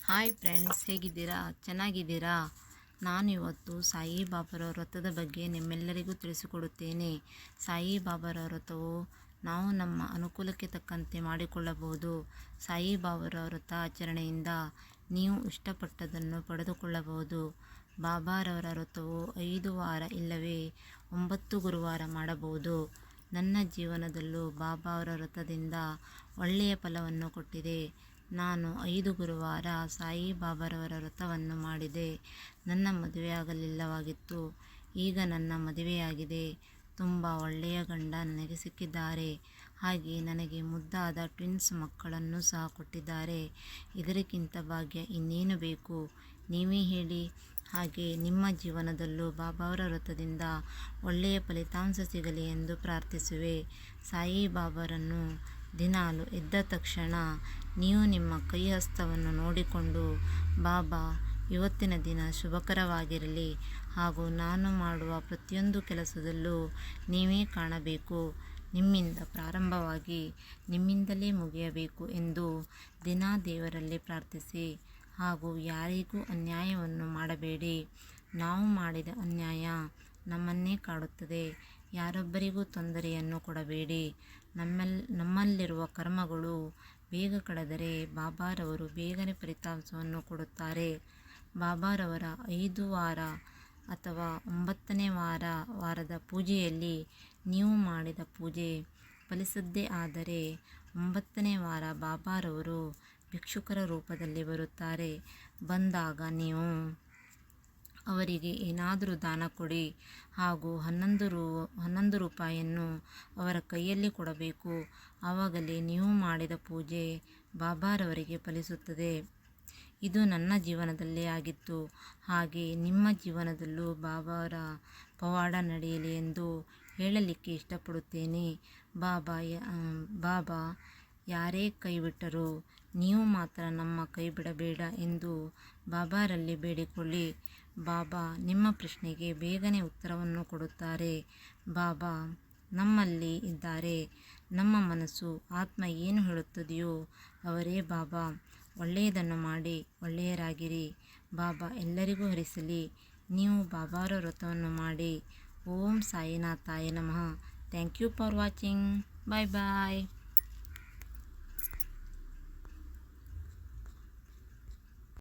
Hi friends, ಹೇಗಿದ್ದೀರಾ? ಚೆನ್ನಾಗಿದ್ದೀರಾ? ನಾನು ಇವತ್ತು ಸಾಯಿಬಾಬಾರ ವ್ರತದ ಬಗ್ಗೆ ನಿಮ್ಮೆಲ್ಲರಿಗೂ ತಿಳಿಸಿಕೊಡುತ್ತೇನೆ. ಸಾಯಿಬಾಬಾರ ವ್ರತವು ನಾವು ನಮ್ಮ ಅನುಕೂಲಕ್ಕೆ ತಕ್ಕಂತೆ ಮಾಡಿಕೊಳ್ಳಬಹುದು. ಸಾಯಿಬಾಬಾರ ವ್ರತ ಆಚರಣೆಯಿಂದ ನೀವು ಇಷ್ಟಪಟ್ಟದನ್ನು ಪಡೆದುಕೊಳ್ಳಬಹುದು. ಬಾಬಾರವರ ವ್ರತವು 5 ವಾರ ಇಲ್ಲವೇ 9 ಗುರುವಾರ ಮಾಡಬಹುದು. ನನ್ನ ಜೀವನದಲ್ಲೂ ಬಾಬಾ ಅವರ ವ್ರತದಿಂದ ಒಳ್ಳೆಯ ಫಲವನ್ನು ಕೊಟ್ಟಿದೆ. ನಾನು 5 ಗುರುವಾರ ಸಾಯಿಬಾಬಾರವರ ವ್ರತವನ್ನು ಮಾಡಿದೆ. ನನ್ನ ಮದುವೆಯಾಗಲಿಲ್ಲವಾಗಿತ್ತು. ಈಗ ನನ್ನ ಮದುವೆಯಾಗಿದೆ. ತುಂಬ ಒಳ್ಳೆಯ ಗಂಡ ನನಗೆ ಸಿಕ್ಕಿದ್ದಾರೆ. ಹಾಗೆ ನನಗೆ ಮುದ್ದಾದ ಟ್ವಿನ್ಸ್ ಮಕ್ಕಳನ್ನು ಸಹ ಕೊಟ್ಟಿದ್ದಾರೆ. ಇದಕ್ಕಿಂತ ಭಾಗ್ಯ ಇನ್ನೇನು ಬೇಕು? ನೀವೇ ಹೇಳಿ. ಹಾಗೆ ನಿಮ್ಮ ಜೀವನದಲ್ಲೂ ಬಾಬಾವರ ವ್ರತದಿಂದ ಒಳ್ಳೆಯ ಫಲಿತಾಂಶ ಸಿಗಲಿ ಎಂದು ಪ್ರಾರ್ಥಿಸುವೆ. ಸಾಯಿಬಾಬಾರನ್ನು ದಿನಾಲು ಎದ್ದ ತಕ್ಷಣ ನೀವು ನಿಮ್ಮ ಕೈ ಹಸ್ತವನ್ನು ನೋಡಿಕೊಂಡು, ಬಾಬಾ, ಇವತ್ತಿನ ದಿನ ಶುಭಕರವಾಗಿರಲಿ ಹಾಗೂ ನಾನು ಮಾಡುವ ಪ್ರತಿಯೊಂದು ಕೆಲಸದಲ್ಲೂ ನೀವೇ ಕಾಣಬೇಕು, ನಿಮ್ಮಿಂದ ಪ್ರಾರಂಭವಾಗಿ ನಿಮ್ಮಿಂದಲೇ ಮುಗಿಯಬೇಕು ಎಂದು ದಿನಾ ದೇವರಲ್ಲಿ ಪ್ರಾರ್ಥಿಸಿ. ಹಾಗೂ ಯಾರಿಗೂ ಅನ್ಯಾಯವನ್ನು ಮಾಡಬೇಡಿ. ನಾವು ಮಾಡಿದ ಅನ್ಯಾಯ ನಮ್ಮನ್ನೇ ಕಾಡುತ್ತದೆ. ಯಾರೊಬ್ಬರಿಗೂ ತೊಂದರೆಯನ್ನು ಕೊಡಬೇಡಿ. ನಮ್ಮಲ್ಲಿರುವ ಕರ್ಮಗಳು ಬೇಗ ಕಳೆದರೆ ಬಾಬಾರವರು ಬೇಗನೆ ಫಲಿತಾಂಶವನ್ನು ಕೊಡುತ್ತಾರೆ. ಬಾಬಾರವರ 5 ವಾರ ಅಥವಾ 9ನೇ ವಾರದ ಪೂಜೆಯಲ್ಲಿ ನೀವು ಮಾಡಿದ ಪೂಜೆ ಫಲಿಸದ್ದೇ ಆದರೆ 9ನೇ ವಾರ ಬಾಬಾರವರು ಭಿಕ್ಷುಕರ ರೂಪದಲ್ಲಿ ಬರುತ್ತಾರೆ. ಬಂದಾಗ ನೀವು ಅವರಿಗೆ ಏನಾದರೂ ದಾನ ಕೊಡಿ ಹಾಗೂ 11 ರೂಪಾಯಿಯನ್ನು ಅವರ ಕೈಯಲ್ಲಿ ಕೊಡಬೇಕು. ಆವಾಗಲೇ ನೀವು ಮಾಡಿದ ಪೂಜೆ ಬಾಬಾರವರಿಗೆ ಫಲಿಸುತ್ತದೆ. ಇದು ನನ್ನ ಜೀವನದಲ್ಲಿ ಆಗಿತ್ತು. ಹಾಗೆ ನಿಮ್ಮ ಜೀವನದಲ್ಲೂ ಬಾಬಾರ ಪವಾಡ ನಡೆಯಲಿ ಎಂದು ಹೇಳಲಿಕ್ಕೆ ಇಷ್ಟಪಡುತ್ತೇನೆ. ಬಾಬಾ ಯಾರೇ ಕೈ ಬಿಟ್ಟರೂ ನೀವು ಮಾತ್ರ ನಮ್ಮ ಕೈ ಬಿಡಬೇಡ ಎಂದು ಬಾಬಾರಲ್ಲಿ ಬೇಡಿಕೊಳ್ಳಿ. ಬಾಬಾ ನಿಮ್ಮ ಪ್ರಶ್ನೆಗೆ ಬೇಗನೆ ಉತ್ತರವನ್ನು ಕೊಡುತ್ತಾರೆ. ಬಾಬಾ ನಮ್ಮಲ್ಲಿ ಇದ್ದಾರೆ. ನಮ್ಮ ಮನಸ್ಸು, ಆತ್ಮ ಏನು ಹೇಳುತ್ತದೆಯೋ ಅವರೇ ಬಾಬಾ. ಒಳ್ಳೆಯದನ್ನು ಮಾಡಿ ಒಳ್ಳೆಯರಾಗಿರಿ. ಬಾಬಾ ಎಲ್ಲರಿಗೂ ಹರಿಸಲಿ. ನೀವು ಬಾಬಾರ ವ್ರತವನ್ನು ಮಾಡಿ. ಓಂ ಸಾಯಿನಾಥಾಯ ನಮಃ. Thank you for watching. Bye bye.